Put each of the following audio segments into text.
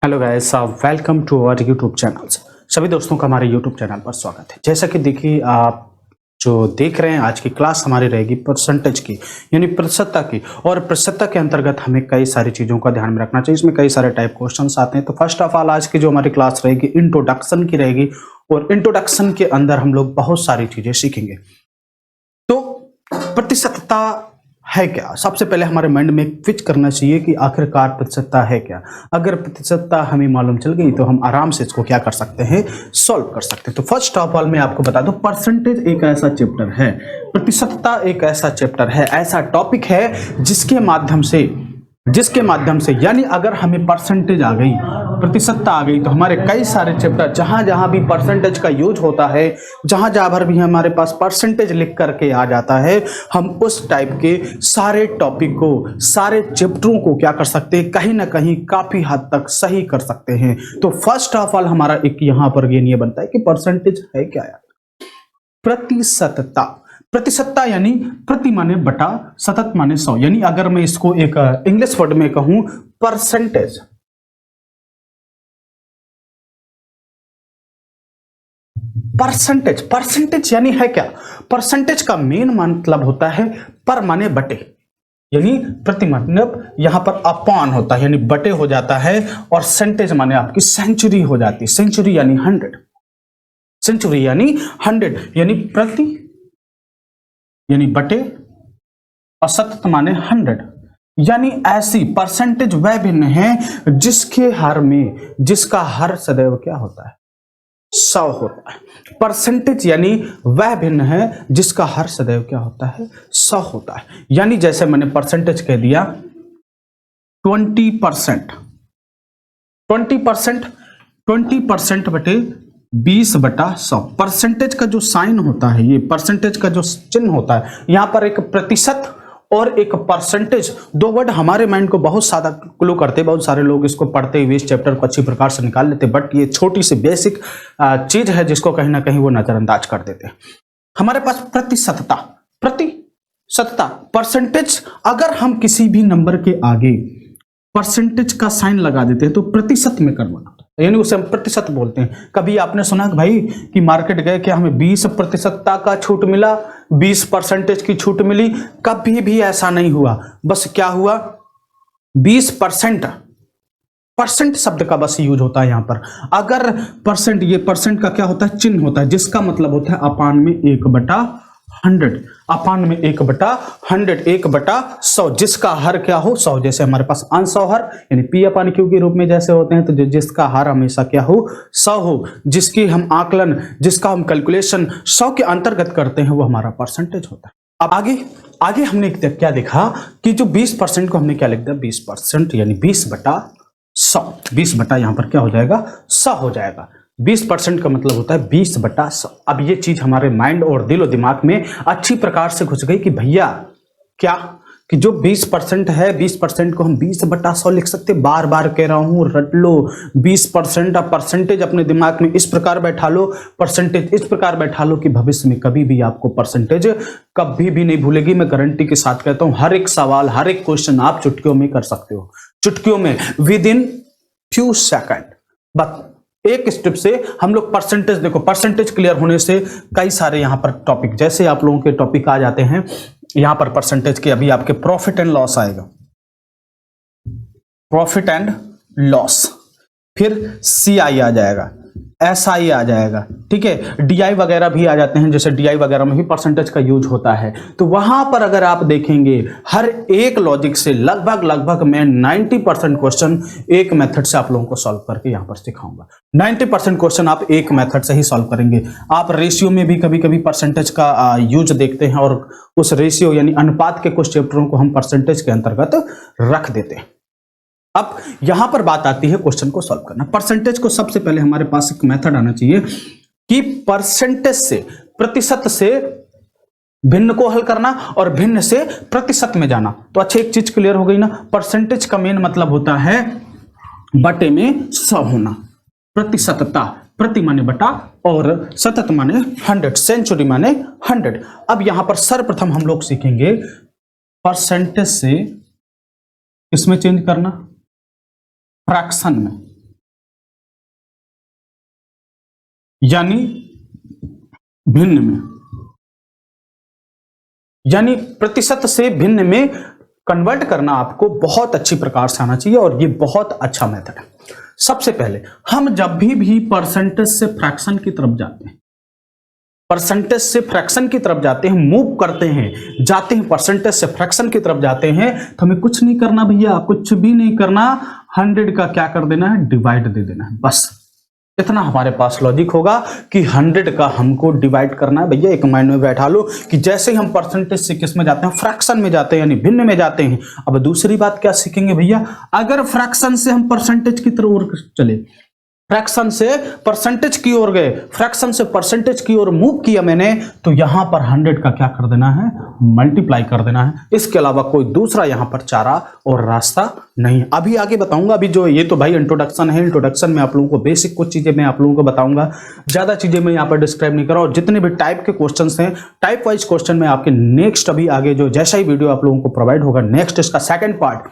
Hello guys, welcome to our YouTube channel. सभी दोस्तों का हमारे यूट्यूब चैनल पर स्वागत है। जैसा कि देखिए, आप जो देख रहे हैं, आज की क्लास हमारी रहेगी परसेंटेज की, यानी प्रतिशतता की। और प्रतिशतता के अंतर्गत हमें कई सारी चीज़ों का ध्यान में रखना चाहिए। इसमें कई सारे टाइप क्वेश्चंस आते हैं। तो फर्स्ट ऑफ ऑल आज की जो हमारी क्लास रहेगी इंट्रोडक्शन की रहेगी, और इंट्रोडक्शन के अंदर हम लोग बहुत सारी चीज़ें सीखेंगे। तो प्रतिशतता है क्या? सबसे पहले हमारे माइंड में क्विज करना चाहिए कि आखिरकार प्रतिशतता है क्या। अगर प्रतिशतता हमें मालूम चल गई तो हम आराम से इसको क्या कर सकते हैं, सॉल्व कर सकते हैं। तो फर्स्ट ऑफ ऑल मैं आपको बता दूं, परसेंटेज एक ऐसा चैप्टर है, प्रतिशतता एक ऐसा चैप्टर है, ऐसा टॉपिक है जिसके माध्यम से यानी अगर हमें परसेंटेज आ गई, प्रतिशतता आ गई, तो हमारे कई सारे चैप्टर जहां जहां भी परसेंटेज का यूज होता है, जहां जहां पर भी हमारे पास परसेंटेज लिख करके आ जाता है, हम उस टाइप के सारे टॉपिक को, सारे चैप्टरों को क्या कर सकते हैं, कहीं ना कहीं काफी हद तक सही कर सकते हैं। तो फर्स्ट ऑफ ऑल हमारा एक यहां पर गेन ये बनता है कि परसेंटेज है क्या यार। प्रतिशतता, प्रतिशतता यानी प्रति माने बटा, सतत माने 100। यानी अगर मैं इसको एक इंग्लिश वर्ड में कहूं, परसेंटेज, परसेंटेज यानी है क्या? परसेंटेज का मेन मतलब होता है पर माने बटे, यानी प्रति मतलब यहां पर अपॉन होता है, यानी बटे हो जाता है। और सेंटेज माने आपकी सेंचुरी हो जाती है। सेंचुरी यानी 100, सेंचुरी यानी 100, यानी प्रति यानी बटे, और सतत माने 100। यानी ऐसी परसेंटेज वह भिन्न है जिसका हर सदैव क्या होता है, 100 होता है। परसेंटेज यानी वह भिन्न है जिसका हर सदैव क्या होता है, 100 होता है। यानी जैसे मैंने परसेंटेज कह दिया 20%, 20% बटे 20/100। परसेंटेज का जो साइन होता है, ये परसेंटेज का जो चिन्ह होता है, यहां पर एक प्रतिशत और एक परसेंटेज, दो वर्ड हमारे माइंड को बहुत ज्यादा क्लू करते हैं। बहुत सारे लोग इसको पढ़ते हुए इस चैप्टर को अच्छी प्रकार से निकाल लेते, बट ये छोटी सी बेसिक चीज है जिसको कहीं ना कहीं वो नजरअंदाज कर देते हैं। हमारे पास प्रतिशतता परसेंटेज, अगर हम किसी भी नंबर के आगे परसेंटेज का साइन लगा देते हैं तो प्रतिशत में कन्वर्ट, यानी उसे हम प्रतिशत बोलते हैं। कभी आपने सुना भाई कि मार्केट गए कि हमें 20% का छूट मिला, 20% की छूट मिली? कभी भी ऐसा नहीं हुआ। बस क्या हुआ, 20%, परसेंट शब्द का बस यूज होता है यहां पर। अगर परसेंट, ये परसेंट का क्या होता है, चिन्ह होता है, जिसका मतलब होता है अपान में 1/100, अपान में 1/100, 1/100, जिसका हर क्या हो, 100। जैसे हमारे पास अंश और हर यानी P/Q के रूप में जैसे होते हैं, तो जिसका हर हमेशा क्या हो, 100 हो, जिसकी हम आकलन, जिसका हम कैलकुलेशन 100 के अंतर्गत करते हैं, वो हमारा परसेंटेज होता है। अब आगे हमने क्या देखा कि जो 20% को हमने क्या लिख दिया, 20% यानी 20/100, 20 यहां पर क्या हो जाएगा, 100 हो जाएगा। 20% का मतलब होता है 20/100। अब ये चीज हमारे माइंड और दिल और दिमाग में अच्छी प्रकार से घुस गई कि भैया क्या, कि जो 20% है, 20% को हम 20/100 लिख सकते। बार बार कह रहा हूं, रट लो 20%। अब परसेंटेज अपने दिमाग में इस प्रकार बैठा लो, परसेंटेज इस प्रकार बैठा लो कि भविष्य में कभी भी आपको परसेंटेज कभी भी नहीं भूलेगी। मैं गारंटी के साथ कहता हूं, हर एक सवाल, हर एक क्वेश्चन आप चुटकियों में कर सकते हो, चुटकियों में, विद इन फ्यू सेकंड। बस एक स्टेप से हम लोग परसेंटेज, देखो परसेंटेज क्लियर होने से कई सारे यहां पर टॉपिक, जैसे आप लोगों के टॉपिक आ जाते हैं यहां पर परसेंटेज के। अभी आपके प्रॉफिट एंड लॉस आएगा, प्रॉफिट एंड लॉस, फिर CI आ जाएगा, SI आ जाएगा, ठीक है, DI वगैरह भी आ जाते हैं। जैसे DI वगैरह में भी परसेंटेज का यूज होता है। तो वहां पर अगर आप देखेंगे, हर एक लॉजिक से लगभग मैं 90% क्वेश्चन एक मेथड से आप लोगों को सॉल्व करके यहां पर सिखाऊंगा। 90% क्वेश्चन आप एक मेथड से ही सॉल्व करेंगे। आप रेशियो में भी कभी कभी परसेंटेज का यूज देखते हैं, और उस रेशियो यानी अनुपात के कुछ चैप्टरों को हम परसेंटेज के अंतर्गत रख देते हैं। अब यहां पर बात आती है क्वेश्चन को सॉल्व करना। परसेंटेज को सबसे पहले हमारे पास एक मेथड आना चाहिए कि परसेंटेज से, प्रतिशत से भिन्न को हल करना और भिन्न से प्रतिशत में जाना। तो अच्छा, एक चीज क्लियर हो गई ना, परसेंटेज का मेन मतलब होता है बटे में 100 होना। प्रतिशतता, प्रति माने बटा, और सतत माने 100, सेंचुरी माने 100। अब यहां पर सर्वप्रथम हम लोग सीखेंगे परसेंटेज से इसमें चेंज करना, फ्रैक्शन में। यानी भिन्न में, यानी प्रतिशत से भिन्न में कन्वर्ट करना आपको बहुत अच्छी प्रकार से आना चाहिए और ये बहुत अच्छा मेथड है। सबसे पहले हम जब भी परसेंटेज से फ्रैक्शन की तरफ जाते हैं, परसेंटेज से फ्रैक्शन की तरफ जाते हैं, मूव करते हैं, जाते हैं परसेंटेज से फ्रैक्शन की तरफ जाते हैं, तो हमें कुछ नहीं करना भैया, कुछ भी नहीं करना, 100 का क्या कर देना है, डिवाइड दे देना है। बस इतना हमारे पास लॉजिक होगा कि 100 का हमको डिवाइड करना है। भैया एक माइंड में बैठा लो कि जैसे ही हम परसेंटेज से किस में जाते हैं, फ्रैक्शन में जाते हैं, यानी भिन्न में जाते हैं। अब दूसरी बात क्या सीखेंगे भैया, अगर फ्रैक्शन से हम परसेंटेज की तरफ चले, फ्रैक्शन से परसेंटेज की ओर गए, फ्रैक्शन से परसेंटेज की ओर मूव किया मैंने, तो यहां पर 100 का क्या कर देना है, मल्टीप्लाई कर देना है। इसके अलावा कोई दूसरा यहां पर चारा और रास्ता नहीं। अभी आगे बताऊंगा, अभी जो ये तो भाई इंट्रोडक्शन है, इंट्रोडक्शन में आप लोगों को बेसिक कुछ चीजें मैं आप लोगों को बताऊंगा, ज्यादा चीजें मैं यहां पर डिस्क्राइब नहीं कर रहा हूं। जितने भी टाइप के क्वेश्चन हैं, टाइप वाइज क्वेश्चन में आपके नेक्स्ट अभी आगे जो जैसा ही वीडियो आप लोगों को प्रोवाइड होगा, नेक्स्ट इसका सेकेंड पार्ट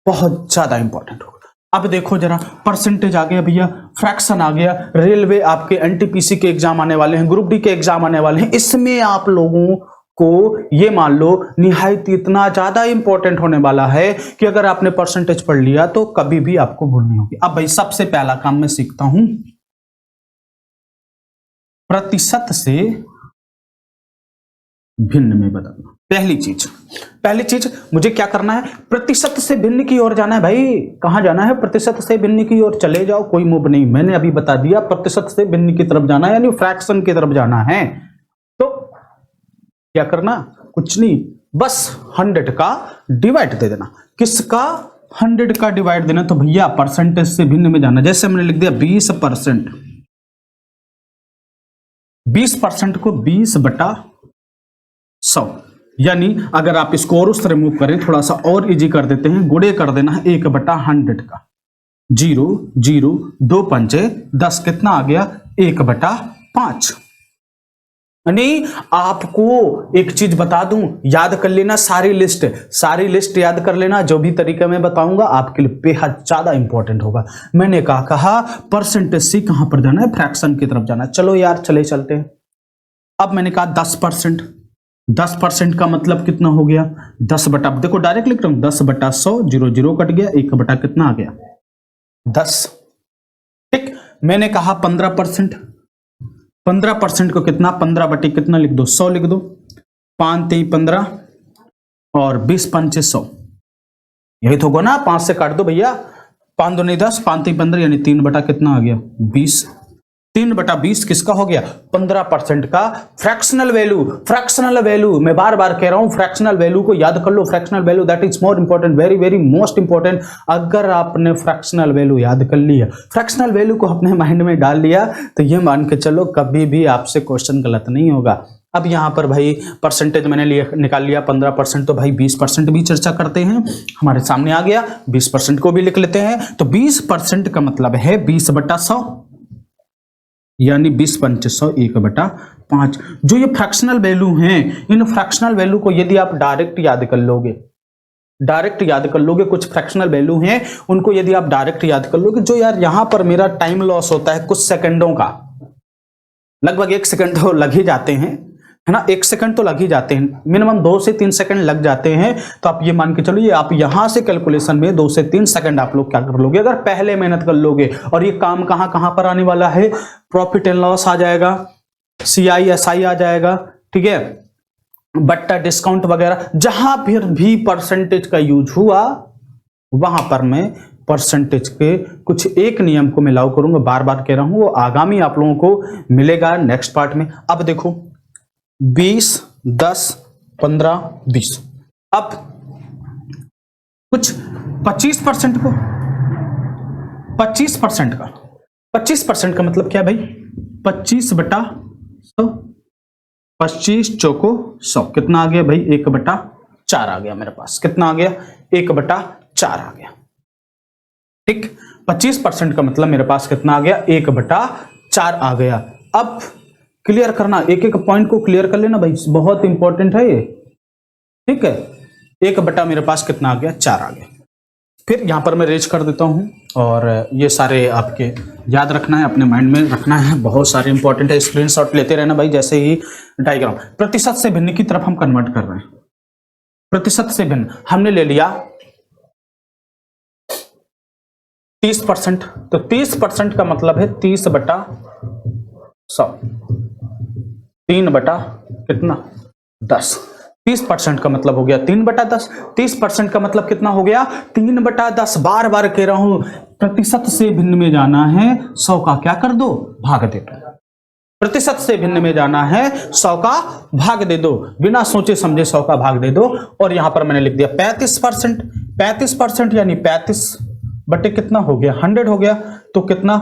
बहुत ज्यादा इंपॉर्टेंट होगा। अब देखो जरा, परसेंटेज आ गया भैया, फ्रैक्शन आ गया, रेलवे आपके एनटीपीसी के एग्जाम आने वाले हैं, ग्रुप डी के एग्जाम आने वाले हैं, इसमें आप लोगों को ये मान लो निहायत इतना ज्यादा इंपॉर्टेंट होने वाला है कि अगर आपने परसेंटेज पढ़ लिया तो कभी भी आपको भूल नहीं होगी। अब भाई सबसे पहला काम मैं सीखता हूं, प्रतिशत से भिन्न में बदलना। पहली चीज मुझे क्या करना है, प्रतिशत से भिन्न की ओर जाना है। भाई कहां जाना है, प्रतिशत से भिन्न की ओर चले जाओ, कोई मूव नहीं। मैंने अभी बता दिया प्रतिशत से भिन्न की तरफ जाना है, यानी फ्रैक्शन की तरफ जाना है। तो क्या करना, कुछ नहीं, बस 100 का डिवाइड दे देना। किसका, 100 का डिवाइड देना। तो भैया परसेंटेज से भिन्न में जाना, जैसे हमने लिख दिया 20%, 20% को 20/100, यानी अगर आप इसको और उस तरह मूव करें, थोड़ा सा और इजी कर देते हैं, गुणे कर देना है 1/100 का, 0 0 2 पंचे 10, कितना आ गया, 1/5। यानी आपको एक चीज बता दूं, याद कर लेना, सारी लिस्ट याद कर लेना। जो भी तरीका मैं बताऊंगा आपके लिए बेहद ज्यादा इंपॉर्टेंट होगा। मैंने कहा परसेंटेज से कहां पर जाना है, फ्रैक्शन की तरफ जाना है। चलो यार चले चलते हैं। अब मैंने कहा 10%, 10% का मतलब कितना हो गया, 10 देखो डायरेक्ट लिख रहा हूं, 10/100, 0 0 कट गया, 1 कितना आ गया, 10। ठीक, मैंने कहा 15%, 15% को कितना, 15 कितना लिख दो, 100 लिख दो, 5 3 15 और 20 पंचे 100, यही तो होगा ना, 5 से काट दो भैया, 5 2 10, 5 3 15, यानी 3 कितना आ गया, 20। 3/20 किसका हो गया, 15% का फ्रैक्शनल वैल्यू। मैं बार बार कह रहा हूं, फ्रैक्शनल वैल्यू को याद कर लो। Fractional value that is more important, very very most important. अगर आपने फ्रैक्शनल वैल्यू याद कर लिया, फ्रैक्शनल वैल्यू को अपने माइंड में डाल लिया, तो ये मान के चलो कभी भी आपसे क्वेश्चन गलत नहीं होगा। अब यहां पर भाई परसेंटेज मैंने निकाल लिया 15%, तो भाई 20% भी चर्चा करते हैं, हमारे सामने आ गया। 20% को भी लिख लेते हैं। तो 20% का मतलब है 20/100, यानी 20 पंचे 100, 1/5। जो ये फ्रैक्शनल वैल्यू हैं, इन फ्रैक्शनल वैल्यू को यदि आप डायरेक्ट याद कर लोगे, कुछ फ्रैक्शनल वैल्यू हैं उनको यदि आप डायरेक्ट याद कर लोगे, जो यार यहां पर मेरा टाइम लॉस होता है कुछ सेकंडों का, लगभग 1 सेकंड तो लग ही जाते हैं, है ना, 1 सेकंड तो लग ही जाते हैं, मिनिमम 2 से 3 सेकंड लग जाते हैं। तो आप ये मान के चलो, ये आप यहां से कैलकुलेशन में 2 से 3 सेकंड आप लोग क्या कर लोगे, अगर पहले मेहनत कर लोगे। और ये काम कहां पर आने वाला है, प्रॉफिट एंड लॉस आ जाएगा, CISI आ जाएगा, ठीक है, बट्टा डिस्काउंट वगैरह, जहां फिर भी परसेंटेज का यूज हुआ वहां पर मैं परसेंटेज के कुछ एक नियम को मैं लागू करूंगा। बार बार कह रहा हूं, वो आगामी आप लोगों को मिलेगा नेक्स्ट पार्ट में। अब देखो 20 10 15 20, अब कुछ 25% को, 25% का, 25% का मतलब क्या भाई, 25/100, 25 चौको 100, कितना आ गया भाई, 1/4 आ गया मेरे पास, कितना आ गया, 1/4 आ गया। ठीक, 25% का मतलब मेरे पास कितना आ गया, 1/4 आ गया। अब क्लियर करना, एक एक पॉइंट को क्लियर कर लेना भाई, बहुत इंपॉर्टेंट है ये, ठीक है। 1 बटा मेरे पास कितना आ गया, 4 आ गया। फिर यहाँ पर मैं रेज कर देता हूँ और ये सारे आपके याद रखना है, अपने माइंड में रखना है, बहुत सारे इंपॉर्टेंट है, स्क्रीनशॉट लेते रहना भाई। जैसे ही डायग्राम प्रतिशत से भिन्न की तरफ हम कन्वर्ट कर रहे हैं, प्रतिशत से भिन्न हमने ले लिया 30%, तो 30% का मतलब है 30/100, 3 कितना 10। 30% का मतलब हो गया 3/10, 30% का मतलब कितना हो गया 3/10। बार बार कह रहा हूं, प्रतिशत से भिन्न में जाना है 100 का क्या कर दो, भाग दे दो। प्रतिशत से भिन्न में जाना है 100 का भाग दे दो, बिना सोचे समझे 100 का भाग दे दो। और यहां पर मैंने लिख दिया 35%, 35% यानी 35 बटे कितना हो गया 100 हो गया, तो कितना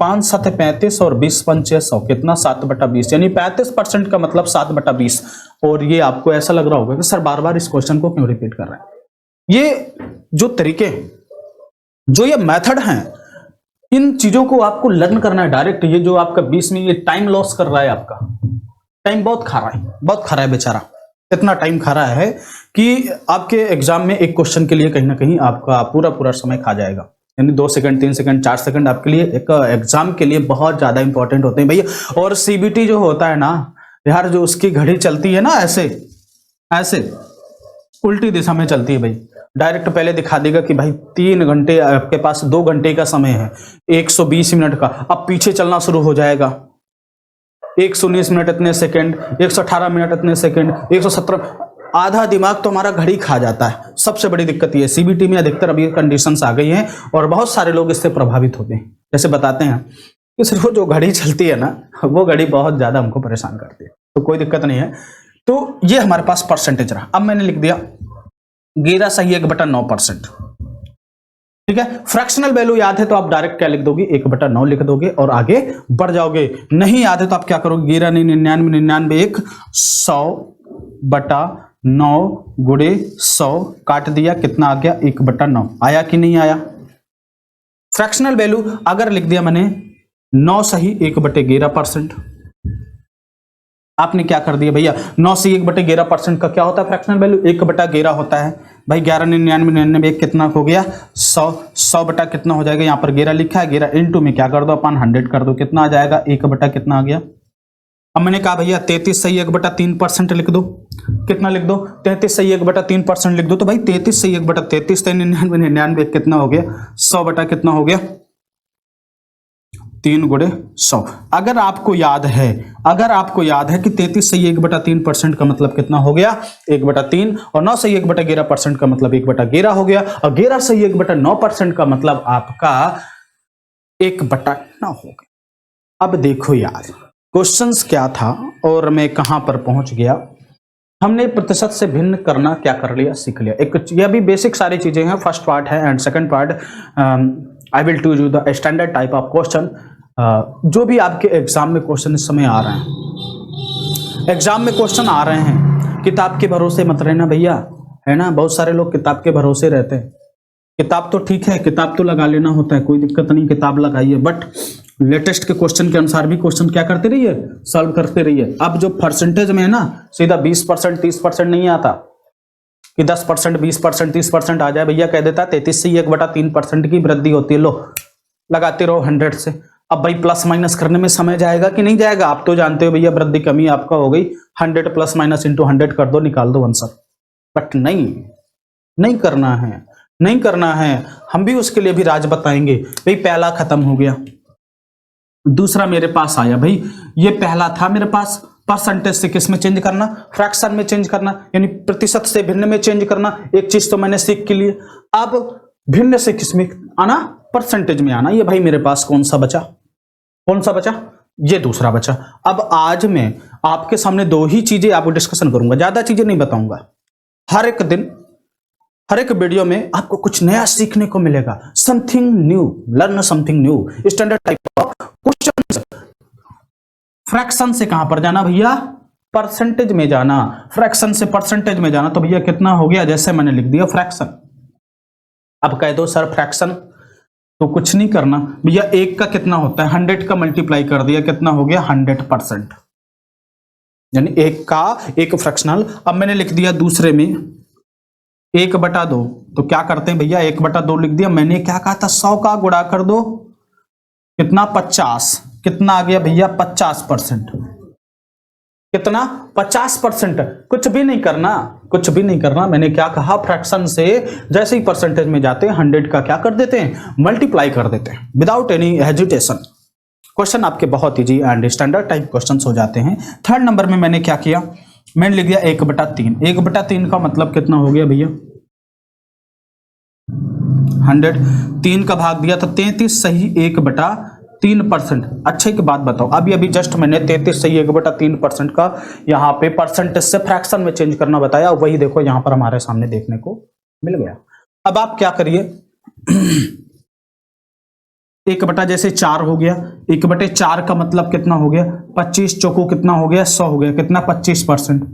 5 7 35 और 20 5 100, कितना 7/20, यानी 35% का मतलब 7/20। और ये आपको ऐसा लग रहा होगा कि सर बार बार इस क्वेश्चन को क्यों रिपीट कर रहे हैं। ये जो तरीके, जो ये मेथड हैं, इन चीजों को आपको लर्न करना है डायरेक्ट। ये जो आपका 20 में ये टाइम लॉस कर रहा है, आपका टाइम बहुत खा रहा है, बहुत खा रहा है बेचारा। इतना टाइम खा रहा है कि आपके एग्जाम में एक क्वेश्चन के लिए कहीं ना कहीं आपका पूरा समय खा जाएगा। यानी 2 सेकंड 3 सेकंड 4 सेकंड आपके लिए एक एग्जाम के लिए बहुत ज्यादा इंपॉर्टेंट होते हैं भैया। और सीबीटी जो होता है ना यार, जो उसकी घड़ी चलती है ना ऐसे ऐसे उल्टी दिशा में चलती है भाई। डायरेक्ट पहले दिखा देगा कि भाई 3 घंटे आपके पास 2 घंटे का समय है, 120 मिनट का। अब पीछे चलना शुरू हो जाएगा, 119 मिनट इतने सेकंड, 118 मिनट इतने सेकंड, 117। आधा दिमाग तो हमारा घड़ी खा जाता है। सबसे बड़ी दिक्कत ये सीबीटी में अधिकतर अभी कंडीशंस आ गई हैं और बहुत सारे लोग इससे प्रभावित होते हैं। जैसे बताते हैं कि सिर्फ वो जो घड़ी चलती है ना, वो घड़ी बहुत ज्यादा हमको परेशान करती है। तो कोई दिक्कत नहीं है। तो ये हमारे पास परसेंटेज रहा। अब मैंने लिख दिया 11 = 9%। ठीक है, फ्रैक्शनल वैल्यू याद है तो आप डायरेक्ट क्या लिख दोगे, 1/9 लिख दोगे और आगे बढ़ जाओगे। नहीं याद है तो आप क्या करोगे, 11 नहीं 99 99 1 100/9 गुणे 100 काट दिया, कितना आ गया 1/9। आया कि नहीं आया। फ्रैक्शनल वैल्यू अगर लिख दिया मैंने 9 सही 1/11%, आपने क्या कर दिया भैया 9 से 1/11% का क्या होता है फ्रैक्शनल वैल्यू, 1/11 होता है भाई। 11 99 99 कितना हो गया 100, 100 बटा कितना हो जाएगा, यहाँ पर 11 लिखा है, 11 इंटू में क्या कर दो अपन 100 कर दो, कितना आ जाएगा 1 कितना आ गया। अब मैंने कहा भैया 33 सही 1/3% लिख दो, कितना लिख दो 33 सही 1/3% लिख दो। तो भाई 33 सही 1/33 99 99 कितना हो गया 100 बटा कितना हो गया 3 गुणे 100। अगर आपको याद है कि 33 सही 1/3% का मतलब कितना हो गया 1/3, और 9 सही 1/11% का मतलब 1/11 हो गया, और 11 सही 1/9% का मतलब आपका 1/9 हो गया। अब देखो यार क्वेश्चंस क्या था और मैं कहां पर पहुंच गया। हमने प्रतिशत से भिन्न करना क्या कर लिया, सीख लिया। एक ये भी बेसिक सारी चीजें हैं, फर्स्ट पार्ट है and second part I will to you the standard type of question. जो भी आपके एग्जाम में क्वेश्चन इस समय आ रहे हैं, एग्जाम में क्वेश्चन आ रहे हैं, किताब के भरोसे मत रहना भैया, है ना। बहुत सारे लोग किताब के भरोसे रहते हैं। किताब तो ठीक है, किताब तो लगा लेना होता है, कोई दिक्कत नहीं, किताब लगाइए, बट लेटेस्ट के क्वेश्चन के अनुसार भी क्वेश्चन क्या करते रहिए, सॉल्व करते रहिए। अब जो परसेंटेज में है ना, सीधा 20% 30% नहीं आता कि 10% 20% 30% आ जाए। भैया कह देता 33 से 1/3% की वृद्धि होती है, लो लगाते रहो 100 से। अब भाई प्लस माइनस करने में समय जाएगा कि नहीं जाएगा, आप तो जानते हो भैया वृद्धि कमी आपका हो गई, 100 प्लस माइनस इंटू 100 कर दो, निकाल दो आंसर। बट नहीं करना है, नहीं करना है। हम भी उसके लिए भी राज बताएंगे। भाई पहला खत्म हो गया, दूसरा मेरे पास आया। भाई ये पहला था मेरे पास, परसेंटेज से किस में चेंज करना, फ्रैक्शन में चेंज करना, यानी प्रतिशत से भिन्न में चेंज करना। एक चीज तो मैंने सीख के लिए, अब भिन्न से किस में आना, परसेंटेज में आना। ये भाई मेरे पास कौन सा बचा, ये दूसरा बचा। अब आज मैं आपके सामने 2 ही चीजें आपको डिस्कशन करूंगा, ज्यादा चीजें नहीं बताऊंगा। हर एक दिन हर एक वीडियो में आपको कुछ नया सीखने को मिलेगा, something new, learn something new, standard type of question. Fraction से कहां पर जाना भैया, परसेंटेज में जाना, फ्रैक्शन से परसेंटेज में जाना। तो भैया कितना हो गया, जैसे मैंने लिख दिया फ्रैक्शन। अब कह दो सर फ्रैक्शन तो कुछ नहीं करना भैया, 1 का कितना होता है 100 का मल्टीप्लाई कर दिया, कितना हो गया 100%, यानी 1 का 1 फ्रैक्शनल। अब मैंने लिख दिया दूसरे में 1/2, तो क्या करते हैं भैया 1/2 लिख दिया। मैंने क्या कहा था 100 का गुणा कर दो, कितना 50, कितना आ गया भैया 50%, कितना 50%। कुछ भी नहीं करना, कुछ भी नहीं करना। मैंने क्या कहा फ्रैक्शन से जैसे ही परसेंटेज में जाते हैं 100 का क्या कर देते हैं, मल्टीप्लाई कर देते हैं विदाउट एनी हेजिटेशन। क्वेश्चन आपके बहुत easy and standard type questions हो जाते हैं। थर्ड नंबर में मैंने क्या किया, मैंने लिख दिया 1/3। 1/3 का मतलब कितना हो गया भैया 100, 3 का भाग दिया तो 33 सही 1/3%। अच्छा एक बात बताओ, अभी अभी जस्ट मैंने 33 सही 1/3% का यहाँ पे परसेंटेज से फ्रैक्शन में चेंज करना बताया, वही देखो यहाँ पर हमारे सामने देखने को मिल गया। अब आप क्या करिए 1 जैसे 4 हो गया, 1/4 का मतलब कितना हो गया 25 चौको कितना हो गया 100 हो गया, कितना 25%,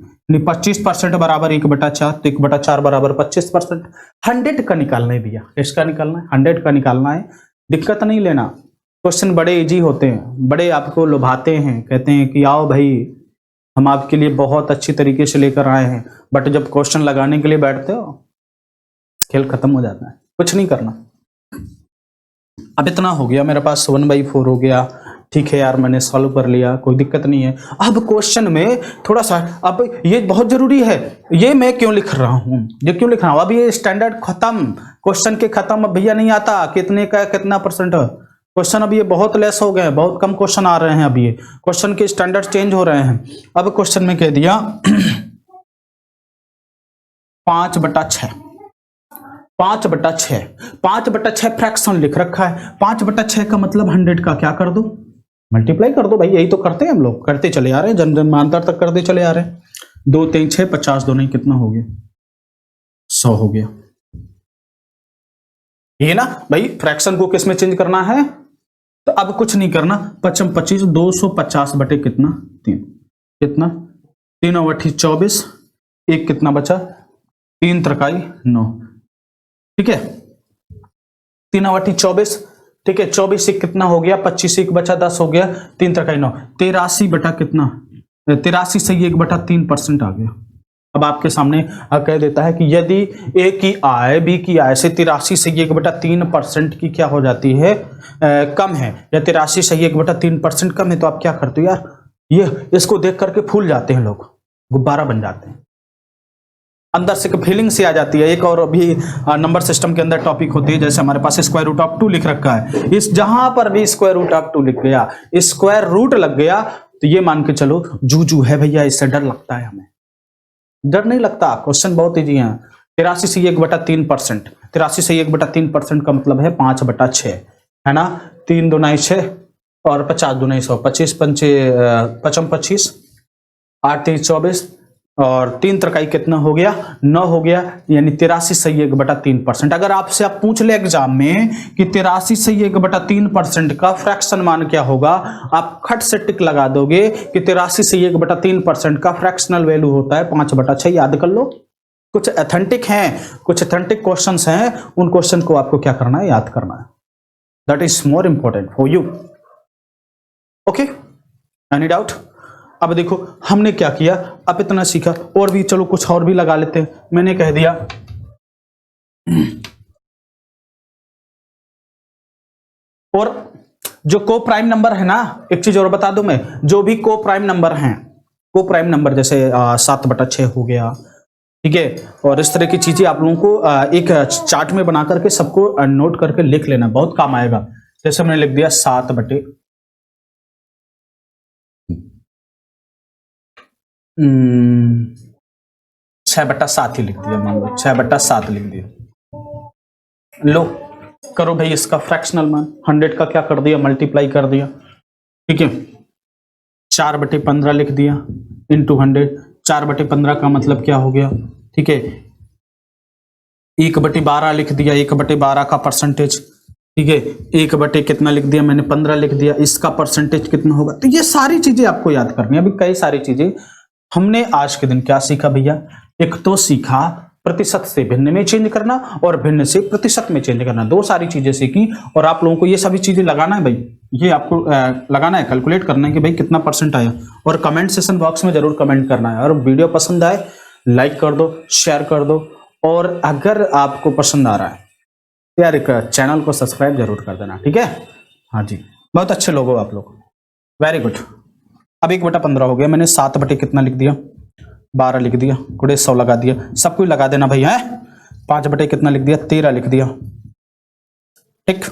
25% बराबर 1/4, तो 1/4 बराबर 25%। 100 का निकालना है भैया, इसका निकालना है 100 का निकालना है। दिक्कत नहीं लेना, क्वेश्चन बड़े इजी होते हैं, बड़े आपको लुभाते हैं, कहते हैं कि आओ भाई हम आपके लिए बहुत अच्छी तरीके से लेकर आए हैं, बट जब क्वेश्चन लगाने के लिए बैठते हो खेल खत्म हो जाता है, कुछ नहीं करना। अब इतना हो गया मेरे पास 1/4 हो गया, ठीक है यार मैंने सॉल्व कर लिया, कोई दिक्कत नहीं है। अब क्वेश्चन में थोड़ा सा, अब ये बहुत जरूरी है, ये मैं क्यों लिख रहा हूं, ये क्यों लिख रहा हूं, अब ये स्टैंडर्ड खत्म, क्वेश्चन के खत्म। अब भैया नहीं आता कितने का कितना परसेंट क्वेश्चन, अब ये बहुत लेस हो गए, बहुत कम क्वेश्चन आ रहे हैं, अब ये क्वेश्चन के स्टैंडर्ड चेंज हो रहे हैं। अब क्वेश्चन में कह दिया 5/6, 5/6, 5/6 फ्रैक्शन लिख रखा है। 5/6 का मतलब 100 का क्या कर दो, मल्टीप्लाई कर दो भाई, यही तो करते हैं हम लोग, करते चले आ रहे हैं, जन जन्मांतर तक करते चले आ रहे हैं। 2 3 6 50 दो नहीं कितना हो गया 100 हो गया। ये ना भाई फ्रैक्शन को किस में चेंज करना है, तो अब कुछ नहीं करना, 5 25 250 बटे कितना 3, कितना 3 और 24, एक कितना बचा 3 त्रिकाई 9, ठीक है 3 और 24, ठीक है 24 एक कितना हो गया 25, एक बचा 10 हो गया, 3 त्रिकाई 9, 83 बटा कितना 83 सही 1/3% आ गया। अब आपके सामने कह देता है कि यदि ए की आय बी की आय से 83 सही 1/3% की क्या हो जाती है कम है, या 83 सही 1/3% कम है, तो आप क्या करते हो यार, ये इसको देख करके फूल जाते हैं लोग, गुब्बारा बन जाते हैं, अंदर से फीलिंग से आ जाती है। एक और भी नंबर सिस्टम के अंदर टॉपिक होती है, जैसे हमारे पास स्क्वायर रूट ऑफ 2 लिख रखा है, इस जहां पर भी स्क्वायर रूट ऑफ 2 लिख गया, स्क्वायर रूट लग गया, तो ये मान के चलो जूजू है भैया, इससे डर लगता है हमें, डर नहीं लगता, क्वेश्चन बहुत इजी है। 83 से 1/3%, 83 से 1/3% का मतलब है 5/6, है ना, 3 दूनी 6 और 50 दूनी 100, 25 पंचे 25, 8 3 24 और 3 त्रिकाई कितना हो गया 9 हो गया, यानी 83 सही 1/3%। अगर आपसे आप पूछ ले एग्जाम में कि 83 सही 1/3% का फ्रैक्शन मान क्या होगा, आप खट से टिक लगा दोगे कि 83 सही 1/3% का फ्रैक्शनल वैल्यू होता है 5/6। याद कर लो, कुछ एथेंटिक हैं, कुछ एथेंटिक क्वेश्चंस हैं, उन क्वेश्चन को आपको क्या करना है, याद करना है, that is more important for you. Okay, any doubt? अब देखो हमने क्या किया, अब इतना सीखा, और भी चलो कुछ और भी लगा लेते हैं। मैंने कह दिया और जो को प्राइम नंबर है ना, एक चीज और बता दूं मैं, जो भी को प्राइम नंबर हैं, को प्राइम नंबर जैसे 7/6 हो गया, ठीक है, और इस तरह की चीजें आप लोगों को एक चार्ट में बना करके सबको नोट करके लिख लेना, बहुत काम आएगा। जैसे मैंने लिख दिया 6/7 ही लिख दिया, मान लो 6/7 लिख दिया। लो करो भाई इसका फ्रैक्शनल मान, 100 का क्या कर दिया, मल्टीप्लाई कर दिया, ठीक है, 4/15 लिख दिया इंटू 100। 4/15 का मतलब क्या हो गया, ठीक है, 1/12 लिख दिया, 1/12 का परसेंटेज, ठीक है, 1 कितना लिख दिया मैंने 15 लिख दिया, इसका परसेंटेज कितना होगा। तो ये सारी चीजें आपको याद करनी है। अभी कई सारी चीजें हमने आज के दिन क्या सीखा भैया, एक तो सीखा प्रतिशत से भिन्न में चेंज करना और भिन्न से प्रतिशत में चेंज करना, दो सारी चीजें सीखी। और आप लोगों को ये सभी चीजें लगाना है भाई, ये आपको लगाना है, कैलकुलेट करना है कि भाई कितना परसेंट आया, और कमेंट सेशन बॉक्स में जरूर कमेंट करना है। और वीडियो पसंद आए लाइक कर दो, शेयर कर दो, और अगर आपको पसंद आ रहा है तो यार एक चैनल को सब्सक्राइब जरूर कर देना, ठीक है। हाँ जी, बहुत अच्छे लोग हो आप लोग, वेरी गुड। अब 1/15 हो गया, मैंने 7 बटे कितना लिख दिया, 12 लिख दिया, गुड़े 100 लगा दिया, सब कुछ लगा देना भाई है। 5 बटे कितना लिख दिया, 13 लिख दिया, ठीक।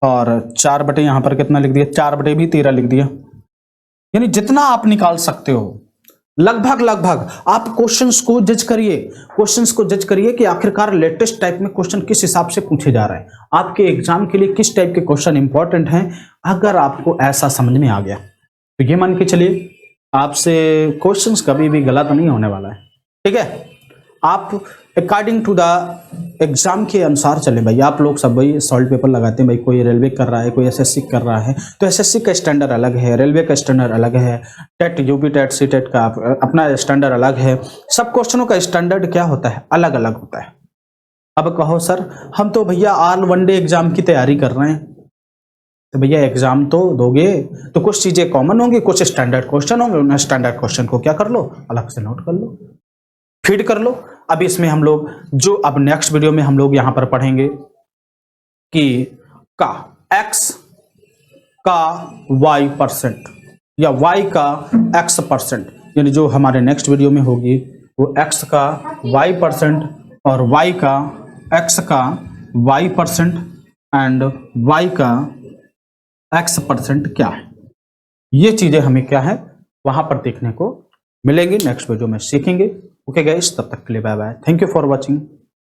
और 4 बटे यहां पर कितना लिख दिया, 4 बटे भी 13 लिख दिया। यानी जितना आप निकाल सकते हो, लगभग आप क्वेश्चंस को जज करिए, कि आखिरकार लेटेस्ट टाइप में क्वेश्चन किस हिसाब से पूछे जा रहे हैं, आपके एग्जाम के लिए किस टाइप के क्वेश्चन इंपॉर्टेंट हैं। अगर आपको ऐसा समझ में आ गया तो ये मान के चलिए आपसे क्वेश्चंस कभी भी गलत नहीं होने वाला है, ठीक है। आप अकॉर्डिंग टू द एग्जाम के अनुसार चले भाई। आप लोग सब भाई सॉल्व पेपर लगाते हैं भाई, कोई रेलवे कर रहा है, कोई एसएससी कर रहा है, तो एसएससी का स्टैंडर्ड अलग है, रेलवे का स्टैंडर्ड अलग है, TET UP TET C TET का अपना स्टैंडर्ड अलग है। सब क्वेश्चनों का स्टैंडर्ड क्या होता है, अलग अलग होता है। अब कहो सर हम तो भैया ऑल वनडे एग्जाम की तैयारी कर रहे हैं, तो भैया एग्जाम तो दोगे तो कुछ चीजें कॉमन होंगी, कुछ स्टैंडर्ड क्वेश्चन होंगे, उन स्टैंडर्ड क्वेश्चन को क्या कर लो, अलग से नोट कर लो, फीड कर लो। अब इसमें हम लोग जो अब नेक्स्ट वीडियो में हम लोग यहां पर पढ़ेंगे कि का x का y% या y का x%, यानी जो हमारे नेक्स्ट वीडियो में होगी वो x का y% और y का x का y% एंड y का x% क्या है, ये चीजें हमें क्या है वहां पर देखने को मिलेंगी, नेक्स्ट वीडियो में सीखेंगे। ओके गाइस, तब तक के लिए bye bye, thank you for watching.